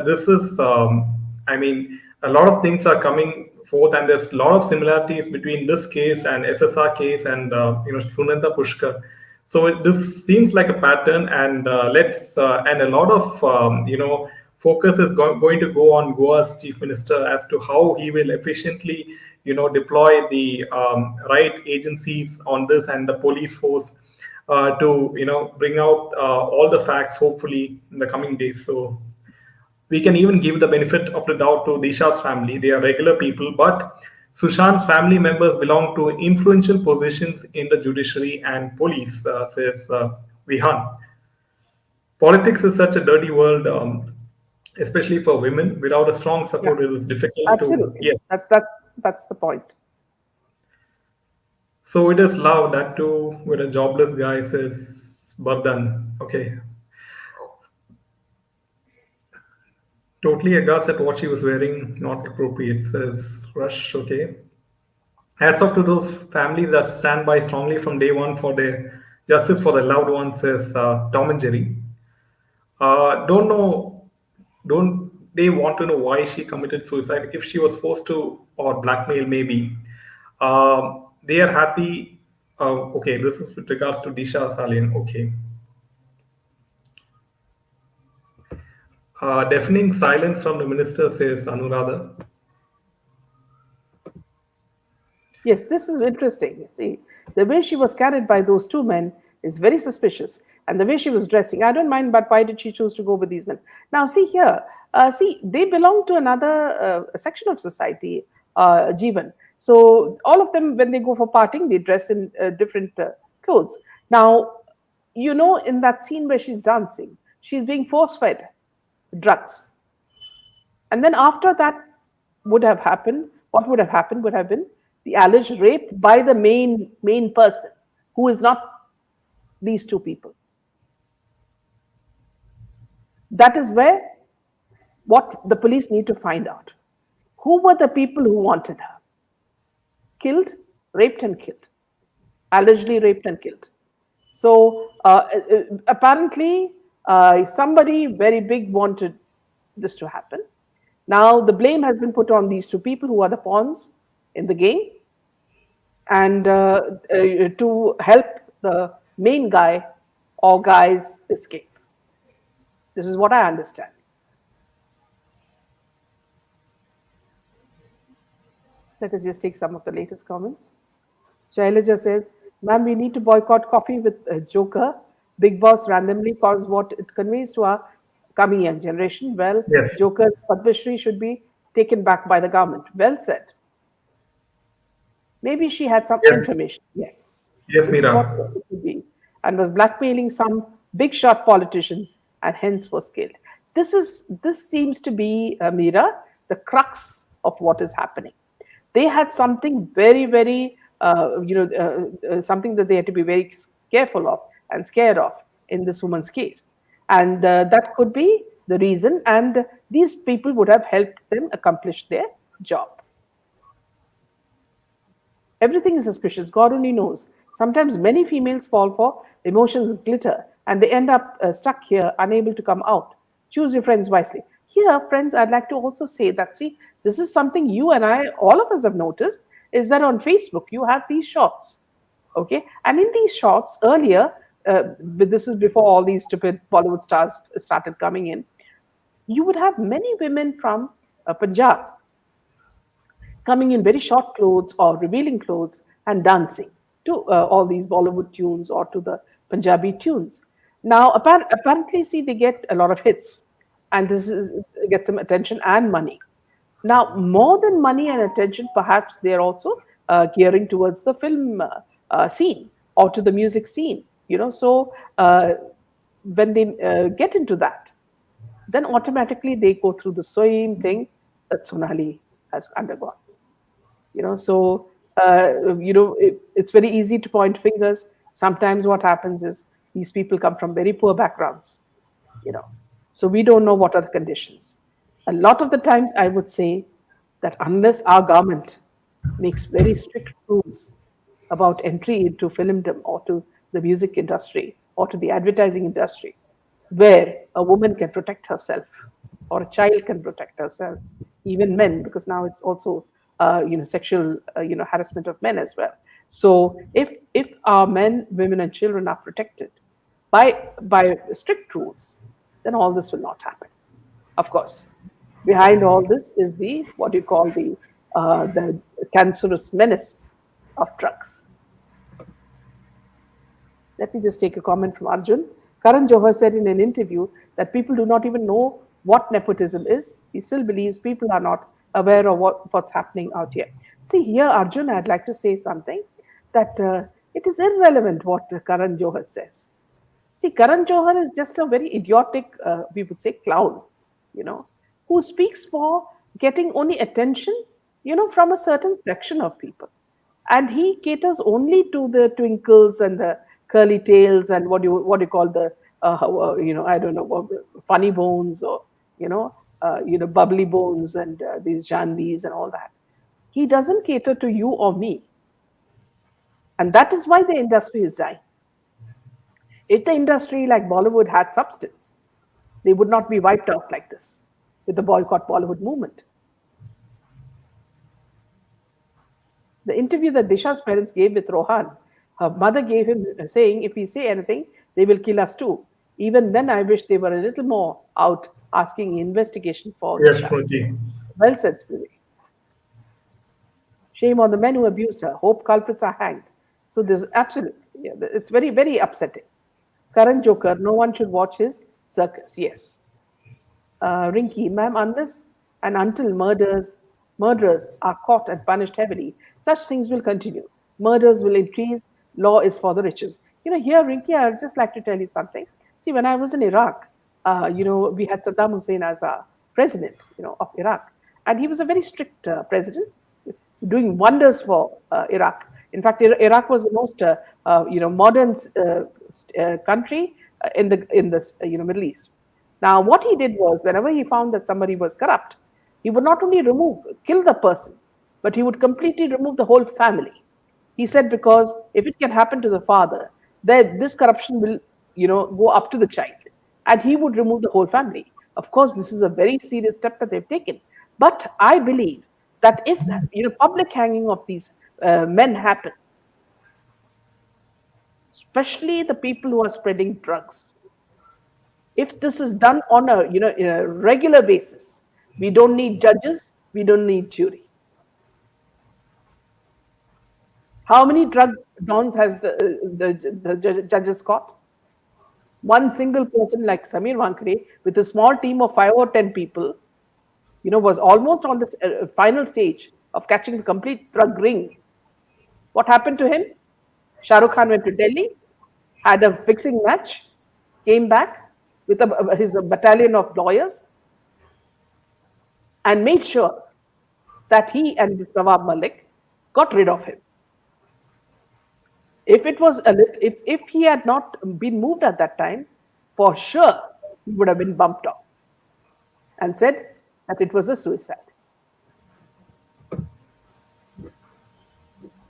this is, I mean, a lot of things are coming forth, and there's a lot of similarities between this case and SSR case and Sunanda Pushkar. So this seems like a pattern, and and a lot of focus is going to go on Goa's chief minister as to how he will efficiently deploy the right agencies on this and the police force to bring out all the facts hopefully in the coming days. So we can even give the benefit of the doubt to Disha's family. They are regular people, but Sushant's family members belong to influential positions in the judiciary and police, says Vihan. Politics is such a dirty world, especially for women. Without a strong Yeah, support, it is difficult to, absolutely. yes. That's the point. So it is love, that too, with a jobless guy, says Bardhan. Okay. Totally aghast at what she was wearing, not appropriate, says Rush. Okay. Hats off to those families that stand by strongly from day one for their justice for their loved ones, says Tom and Jerry. Don't know, don't they want to know why she committed suicide? If she was forced to or blackmail, maybe. They are happy. Okay, this is with regards to Disha Salin. Okay. Deafening silence from the minister, says Anuradha. Yes, this is interesting. See, the way she was carried by those two men is very suspicious. And the way she was dressing, I don't mind, but why did she choose to go with these men? Now, see here, they belong to another section of society, Jeevan. So, all of them, when they go for partying, they dress in different clothes. Now, in that scene where she's dancing, she's being force fed drugs. And then after that would have happened, what would have happened would have been the alleged rape by the main person, who is not these two people. That is where what the police need to find out. Who were the people who wanted her? Killed, raped, and killed. Allegedly raped and killed. So apparently, somebody very big wanted this to happen. Now the blame has been put on these two people who are the pawns in the game, and to help the main guy or guys escape. This is what I understand. Let us just take some of the latest comments. Shailaja says, ma'am, we need to boycott coffee with Joker. Big Boss randomly caused what it conveys to our coming young generation. Well, Yes. Joker's Padma Shri should be taken back by the government. Well said. Maybe she had some Yes. information. Yes. Yes, This is what Mira. it could be. And was blackmailing some big shot politicians and hence was killed. This seems to be, Mira, the crux of what is happening. They had something very, very, something that they had to be very careful of and scared of in this woman's case. And that could be the reason. And these people would have helped them accomplish their job. Everything is suspicious. God only knows. Sometimes many females fall for emotions glitter and they end up stuck here, unable to come out. Choose your friends wisely. Here, friends, I'd like to also say that, see, this is something you and I, all of us have noticed, is that on Facebook, you have these shots. Okay. And in these shots earlier, but this is before all these stupid Bollywood stars started coming in, you would have many women from Punjab coming in very short clothes or revealing clothes and dancing. to all these Bollywood tunes or to the Punjabi tunes. Now, apparently, see, they get a lot of hits, and this is gets some attention and money. Now, more than money and attention, perhaps they're also gearing towards the film scene or to the music scene. So when they get into that, then automatically they go through the same thing that Sonali has undergone. So it's very easy to point fingers. Sometimes what happens is these people come from very poor backgrounds, you know so we don't know what are the conditions. A lot of the times I would say that unless our government makes very strict rules about entry into filmdom or to the music industry or to the advertising industry, where a woman can protect herself or a child can protect herself, even men, because now it's also sexual harassment of men as well. So if our men, women, and children are protected by strict rules, then all this will not happen. Of course, behind all this is the what you call the cancerous menace of drugs. Let me just take a comment from Arjun. Karan Johar said in an interview that people do not even know what nepotism is. He still believes people are not aware of what's happening out here. See, here, Arjun, I'd like to say something that it is irrelevant what Karan Johar says. See, Karan Johar is just a very idiotic, we would say, clown, who speaks for getting only attention, from a certain section of people. And he caters only to the twinkles and the curly tails and what you call the, I don't know, funny bones or, bubbly bones and these Janvis and all that. He doesn't cater to you or me. And that is why the industry is dying. If the industry like Bollywood had substance, they would not be wiped out like this with the boycott Bollywood movement. The interview that Disha's parents gave with Rohan, her mother gave him saying, if we say anything, they will kill us too. Even then, I wish they were a little more out asking investigation for Yes, Disha. Smriti. Well said, Smriti. Shame on the men who abused her. Hope culprits are hanged. So there's absolutely, it's very, very upsetting. Karan Joker, no one should watch his circus. Yes. Rinky, ma'am, unless and until murderers are caught and punished heavily, such things will continue. Murders will increase. Law is for the riches. Here, Rinky, I'd just like to tell you something. See, when I was in Iraq, we had Saddam Hussein as our president, of Iraq, and he was a very strict president, doing wonders for Iraq. In fact, Iraq was the most, modern country in the Middle East. Now, what he did was, whenever he found that somebody was corrupt, he would not only kill the person, but he would completely remove the whole family. He said, because if it can happen to the father, then this corruption will, go up to the child, and he would remove the whole family. Of course, this is a very serious step that they've taken. But I believe that if public hanging of these men happen, especially the people who are spreading drugs, if this is done on in a regular basis, we don't need judges, we don't need jury. How many drug dons has the judges caught? One single person like Samir Wankre with a small team of 5 or 10 people, was almost on the final stage of catching the complete drug ring. What happened to him? Shah Rukh Khan went to Delhi, had a fixing match, came back with his battalion of lawyers and made sure that he and this Nawab Malik got rid of him. If it was if he had not been moved at that time, for sure he would have been bumped off and said that it was a suicide.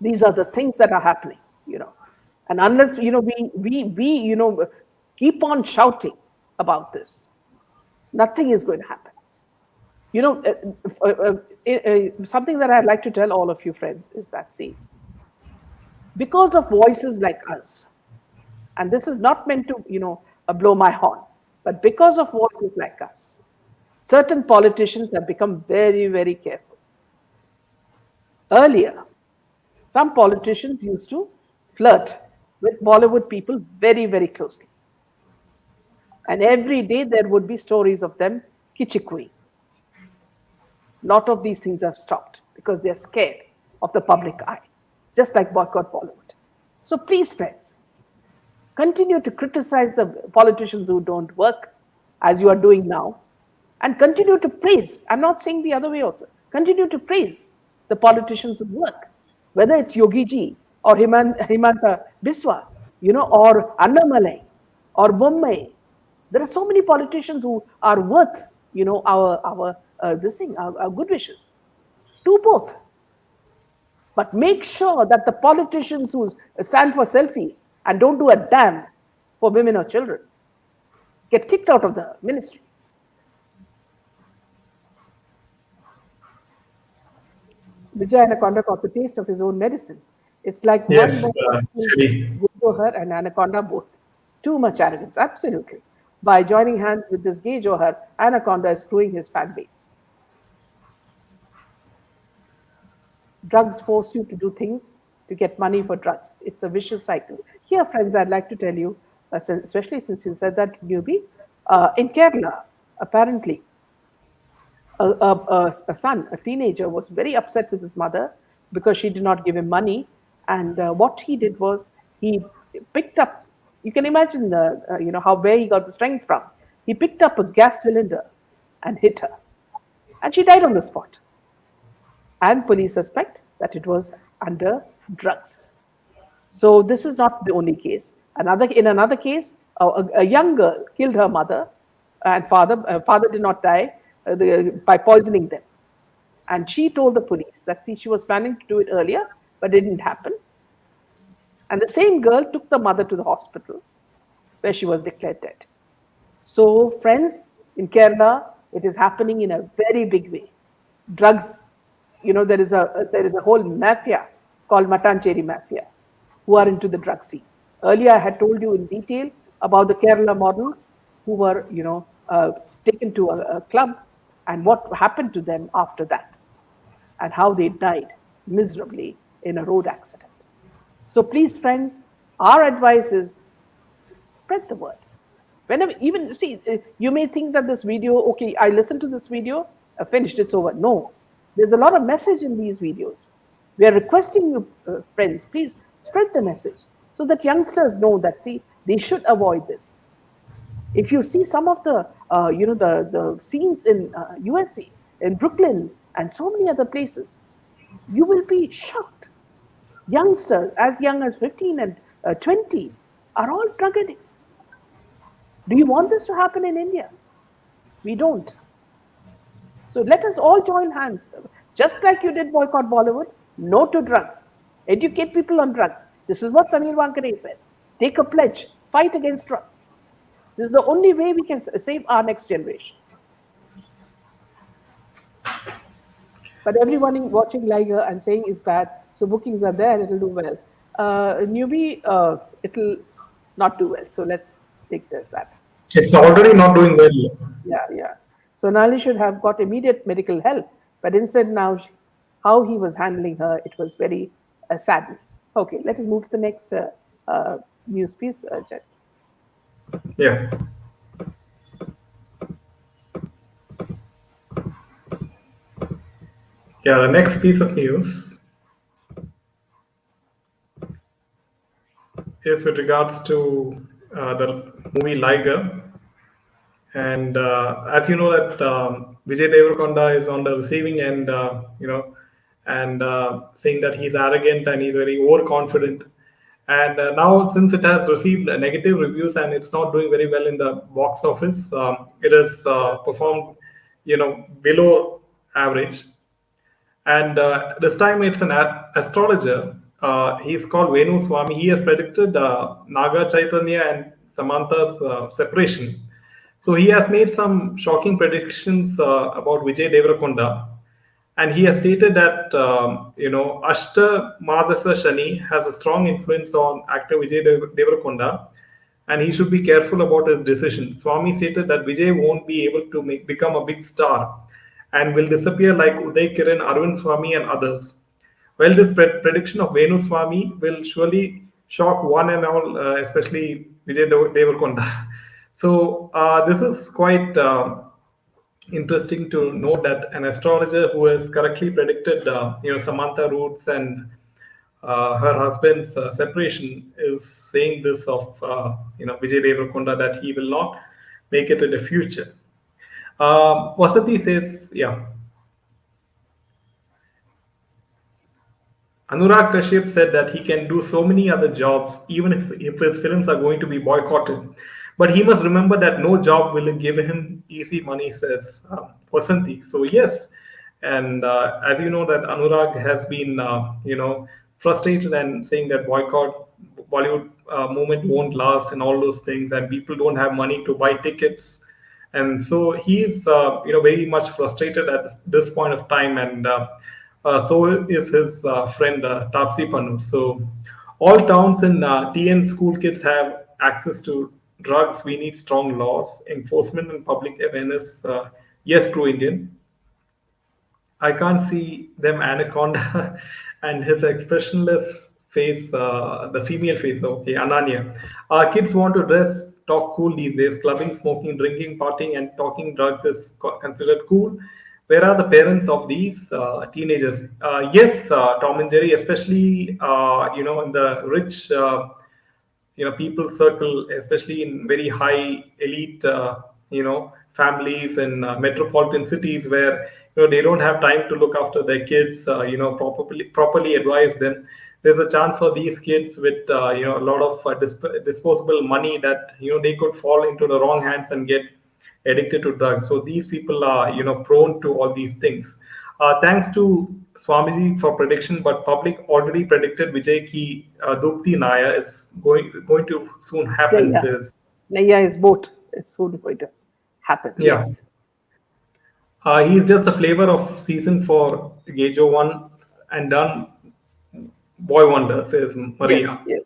These are the things that are happening, and unless we keep on shouting about this, nothing is going to happen. Something that I'd like to tell all of you friends is that, see, because of voices like us, and this is not meant to blow my horn, but because of voices like us, certain politicians have become very, very careful. Earlier, some politicians used to flirt with Bollywood people very, very closely. And every day there would be stories of them kichikui. Lot of these things have stopped because they're scared of the public eye, just like boycott Bollywood. So please, friends, continue to criticize the politicians who don't work as you are doing now, and continue to praise. I'm not saying the other way also. Continue to praise the politicians who work, whether it's Yogi Ji or Himanta Biswa, or Annamalai or Bombay. There are so many politicians who are worth, our this thing, our good wishes. Do both. But make sure that the politicians who stand for selfies and don't do a damn for women or children get kicked out of the ministry. Vijay Anaconda got the taste of his own medicine. It's like one Yes, more actually. Johar and Anaconda both. Too much arrogance, absolutely. By joining hands with this gay Johar, Anaconda is screwing his fan base. Drugs force you to do things to get money for drugs. It's a vicious cycle. Here, friends, I'd like to tell you, especially since you said that, newbie, in Kerala, apparently, a son, a teenager, was very upset with his mother because she did not give him money. And what he did was he picked up. You can imagine how where he got the strength from. He picked up a gas cylinder and hit her, and she died on the spot. And police suspect that it was under drugs. So this is not the only case. In another case, a young girl killed her mother and father. Father did not die by poisoning them. And she told the police that, see, she was planning to do it earlier, but it didn't happen. And the same girl took the mother to the hospital where she was declared dead. So, friends, in Kerala, it is happening in a very big way. Drugs, there is a whole mafia called Matancheri Mafia who are into the drug scene. Earlier, I had told you in detail about the Kerala models who were, taken to a club and what happened to them after that and how they died miserably in a road accident. So please, friends, our advice is spread the word. Whenever, even, see, you may think that this video, okay, I listened to this video, finished, it's over. No, there's a lot of message in these videos. We are requesting you, friends, please spread the message so that youngsters know that, see, they should avoid this. If you see some of the, the scenes in USA, in Brooklyn, and so many other places, you will be shocked. Youngsters, as young as 15 and 20, are all drug addicts. Do you want this to happen in India? We don't. So let us all join hands. Just like you did boycott Bollywood, no to drugs. Educate people on drugs. This is what Samir Wankare said. Take a pledge. Fight against drugs. This is the only way we can save our next generation. But everyone watching Liger and saying it's bad, so bookings are there, it'll do well. Newbie, it'll not do well. So let's take it as that. It's already not doing well. Yeah. Sonali should have got immediate medical help, but instead now, how he was handling her, it was very saddening. Okay, let us move to the next news piece, Jet. Yeah. Yeah, the next piece of news is with regards to the movie Liger. And as you know that Vijay Deverakonda is on the receiving end, and saying that he's arrogant and he's very overconfident. And now, since it has received negative reviews and it's not doing very well in the box office, it has performed, below average. And this time it's an astrologer. He's called Vignesh Swami. He has predicted Naga Chaitanya and Samantha's separation. So he has made some shocking predictions about Vijay Deverakonda. And he has stated that, Ashta Madasa Shani has a strong influence on actor Vijay Deverakonda, and he should be careful about his decisions. Swami stated that Vijay won't be able to become a big star and will disappear like Uday Kiran, Arvind Swami, and others. Well, this prediction of Venu Swami will surely shock one and all, especially Vijay Devarkonda. So this is quite interesting to note that an astrologer who has correctly predicted, Samantha Roots and her husband's separation is saying this of, Vijay Devarkonda, that he will not make it in the future. Vasati says, yeah. Anurag Kashyap said that he can do so many other jobs, even if his films are going to be boycotted. But he must remember that no job will give him easy money, says Vasanti. So, yes, and as you know, that Anurag has been, frustrated and saying that boycott Bollywood movement won't last and all those things, and people don't have money to buy tickets, and so he's very much frustrated at this point of time, and so is his friend Tapsi Pannu. So all towns in TN school kids have access to drugs. We need strong laws, enforcement, and public awareness. Yes, true Indian. I can't see them Anaconda and his expressionless face, the female face. Okay, Ananya. Kids want to dress, talk cool these days. Clubbing, smoking, drinking, partying, and talking drugs is considered cool. Where are the parents of these teenagers? Yes, Tom and Jerry, especially in the rich people circle, especially in very high elite families in metropolitan cities, where they don't have time to look after their kids, properly advise them. There's a chance for these kids with a lot of disposable money that they could fall into the wrong hands and get addicted to drugs. So these people are prone to all these things. Thanks to Swamiji for prediction, but public already predicted Vijay ki Dupti Naya is going to soon happen. Yeah. Says, Naya is boat is soon going to happen. yeah, Yes. he's just a flavor of season for Gejo one and done. Boy wonder, says Yes. Maria. Yes.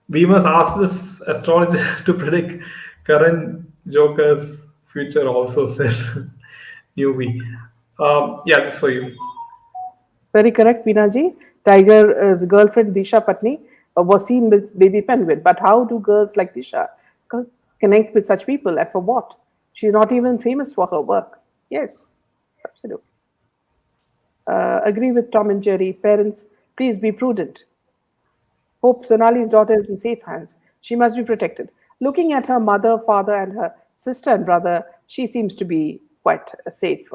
We must ask this astrologer to predict Karan Joker's future also, says UV. Yeah, this for you. Very correct, Binaji. Tiger's girlfriend Disha Patni was seen with baby Penguin. But how do girls like Disha connect with such people, and for what? She's not even famous for her work. Yes, absolutely. Agree with Tom and Jerry. Parents, please be prudent. Hope Sonali's daughter is in safe hands. She must be protected. Looking at her mother, father, and her sister and brother, she seems to be quite safe.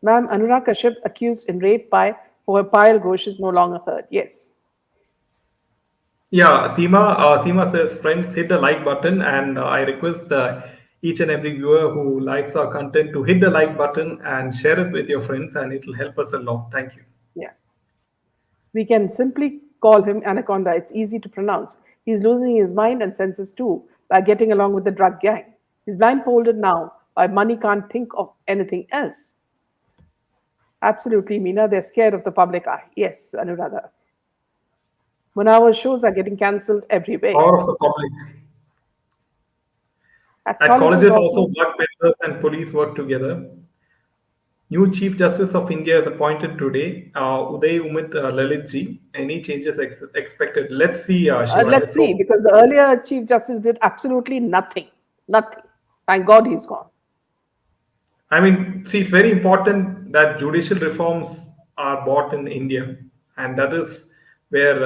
Ma'am, Anurag Kashyap accused in rape by Payal Ghosh is no longer heard. Yes. Yeah, Seema says, friends, hit the like button, and I request each and every viewer who likes our content to hit the like button and share it with your friends, and it will help us a lot. Thank you. Yeah. We can simply call him Anaconda. It's easy to pronounce. He's losing his mind and senses too by getting along with the drug gang. He's blindfolded now by money, can't think of anything else. Absolutely, Meena. They're scared of the public eye. Yes, Anuradha. Munawar shows are getting cancelled everywhere. Power of the public. At At colleges colleges also, also, drug peddlers and police work together. New Chief Justice of India is appointed today, Uday Umit Lalitji. Any changes expected? Let's see, Shiva. let's Let's see, hope. because the earlier Chief Justice did absolutely nothing. Nothing. Thank God he's gone. I mean, see, it's very important that judicial reforms are brought in India, and that is where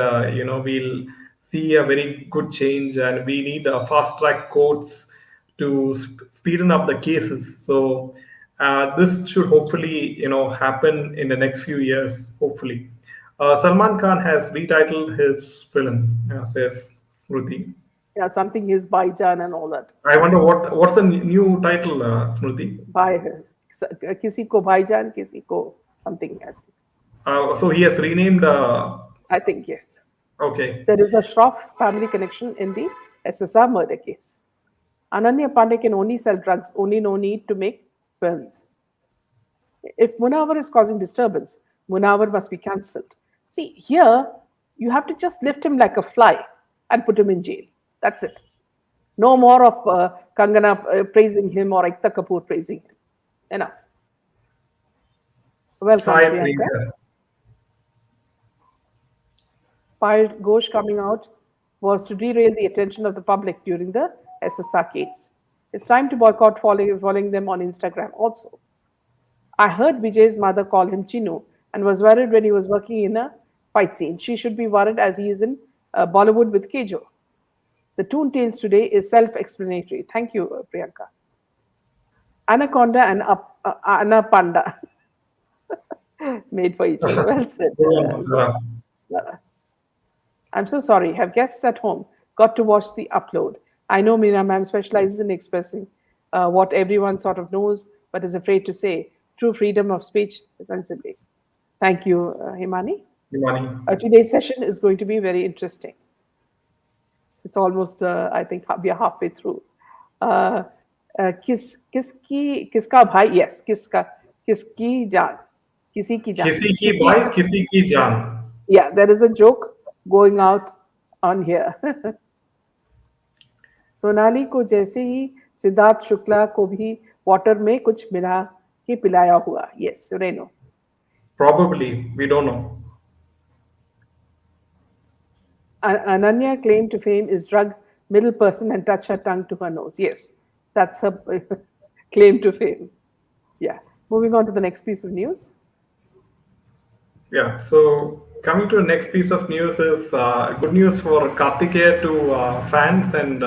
we'll see a very good change, and we need fast track courts to speeden up the cases. So this should hopefully happen in the next few years. Hopefully, Salman Khan has retitled his film, says Smriti. Yeah, something is Baijan and all that. I wonder what's the new title, Smriti. By kisi ko Baijan, kisi ko something. So he has renamed. I think yes. Okay. There is a Shroff family connection in the SSR murder case. Ananya Pandey can only sell drugs, only no need to make films. If Munawar is causing disturbance, Munawar must be cancelled. See, here you have to just lift him like a fly and put him in jail. That's it. No more of Kangana praising him or Ekta Kapoor praising him. Enough. Welcome, Hi, Priyanka. Priyanka. Pile Ghosh coming out was to derail the attention of the public during the SSR case. It's time to boycott following them on Instagram also. I heard Vijay's mother call him Chinu and was worried when he was working in a fight scene. She should be worried as he is in Bollywood with Kejo. The Toon Tales today is self-explanatory. Thank you, Priyanka. Anaconda and Anaconda made for each other. Well said. Zara. I'm so sorry. Have guests at home got to watch the upload? I know Meena ma'am specializes in expressing what everyone sort of knows but is afraid to say. True freedom of speech sensibly. Thank you, Himani. Imani. Today's session is going to be very interesting. It's almost, I think, we are halfway through. किसका भाई? Yes, किसकी जान? किसी की जान. किसी की भाई किसी की जान. Yeah, there is a joke going out on here. Sonali को जैसे ही सिद्धार्थ शुक्ला को भी वाटर में कुछ मिला के पिलाया हुआ. Yes, Reno. Probably, we don't know. Ananya claim to fame is drug middle person and touch her tongue to her nose. Yes, that's her claim to fame. Yeah. Moving on to the next piece of news. Yeah, so coming to the next piece of news is good news for Karthikeya to fans, and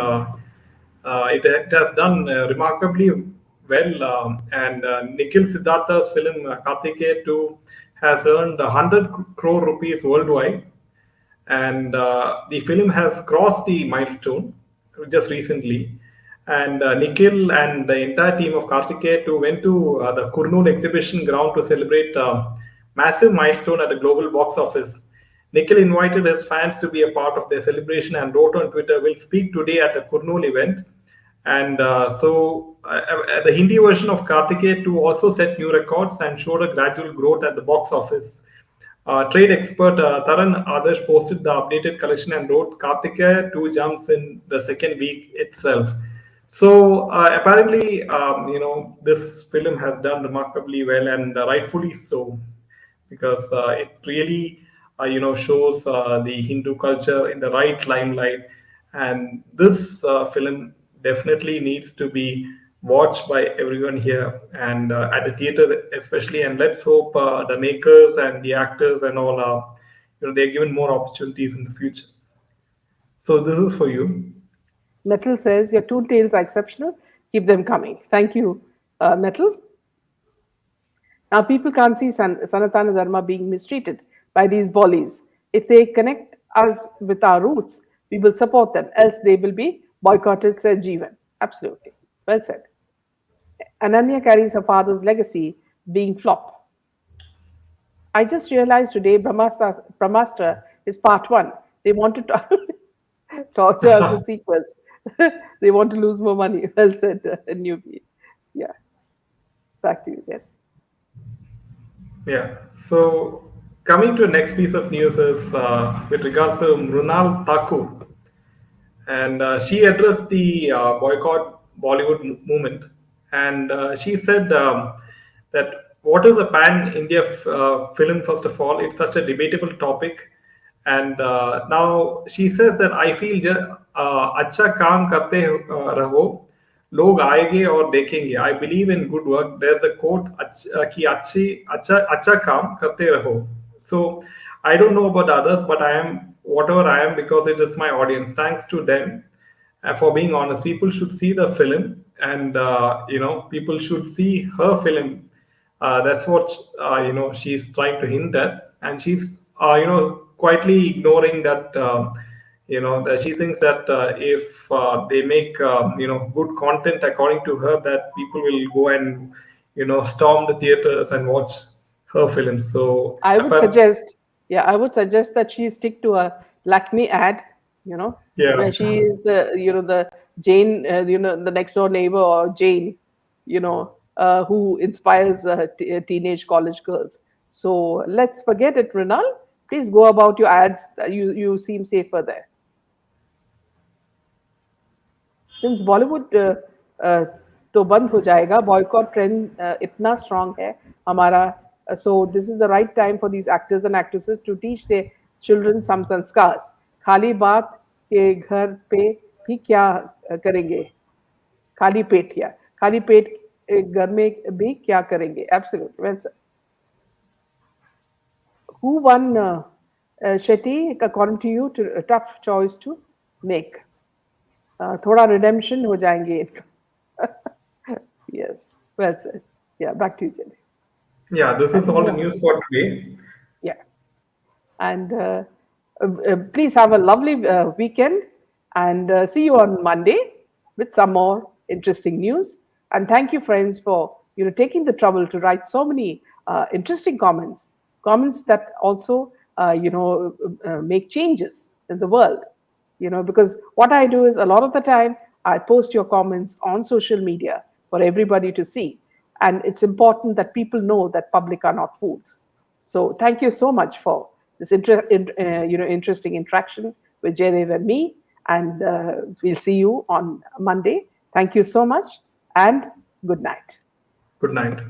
it has done remarkably well. And Nikhil Siddhartha's film Karthikeya 2 has earned 100 crore rupees worldwide, and the film has crossed the milestone just recently. And Nikhil and the entire team of Karthikeya 2 went to the Kurnool exhibition ground to celebrate massive milestone at the global box office. Nikhil invited his fans to be a part of their celebration and wrote on Twitter, "We'll speak today at the Kurnool event." And the Hindi version of Karthikeya 2 also set new records and showed a gradual growth at the box office. Trade expert Taran Adarsh posted the updated collection and wrote, "Karthikeya 2 jumps in the second week itself." So apparently, this film has done remarkably well, and rightfully so, because it really, shows the Hindu culture in the right limelight. And this film definitely needs to be watched by everyone here and at the theater especially. And let's hope the makers and the actors and all are, they're given more opportunities in the future. So this is for you. Metal says, your Toon Tales are exceptional. Keep them coming. Thank you, Metal. Now, people can't see Sanatana Dharma being mistreated by these bollies. If they connect us with our roots, we will support them. Else they will be boycotted, said Jeevan. Absolutely. Well said. Ananya carries her father's legacy, being flop. I just realized today Brahmastra is part 1. They want to torture us with sequels. They want to lose more money. Well said, newbie. Yeah. Back to you, Jen. Yeah. So coming to the next piece of news is with regards to Mrunal Thakur. And she addressed the boycott Bollywood movement. And she said that what is a pan-India film, first of all? It's such a debatable topic. And now she says that I feel अच्छा काम करते रहो, लोग आएंगे और देखेंगे. I believe in good work. There's the quote कि अच्छा काम करते रहो. So I don't know about others, but I am whatever I am because it is my audience. Thanks to them for being honest. People should see the film, and people should see her film. That's what she's trying to hint at, and she's quietly ignoring that. That she thinks that if they make good content according to her, that people will go and storm the theaters and watch her film. So I would suggest that she stick to a Lakme ad, where she is the Jane, the next door neighbor, or Jane, who inspires teenage college girls. So let's forget it, Rinal. Please go about your ads. You seem safer there. Since Bollywood तो बंद हो जाएगा, boycott trend इतना strong है हमारा. So this is the right time for these actors and actresses to teach their children some sanskars. खाली बात के घर पे भी क्या करेंगे? खाली पेट या खाली पेट घर में भी क्या करेंगे? Absolutely. Well said. Who won, Shetty, according to you, to a tough choice to make? थोड़ा redemption हो जाएंगे. Yes, well said. Yeah, back to you, Jenny. Yeah, this I is think all the more. news for today. Yeah. And please have a lovely weekend and see you on Monday with some more interesting news. And thank you, friends, for taking the trouble to write so many interesting comments that also make changes in the world. Because what I do is a lot of the time I post your comments on social media for everybody to see, and it's important that people know that public are not fools. So thank you so much for this interesting interaction with Jaidev and me, and we'll see you on Monday. Thank you so much, and good night. Good night.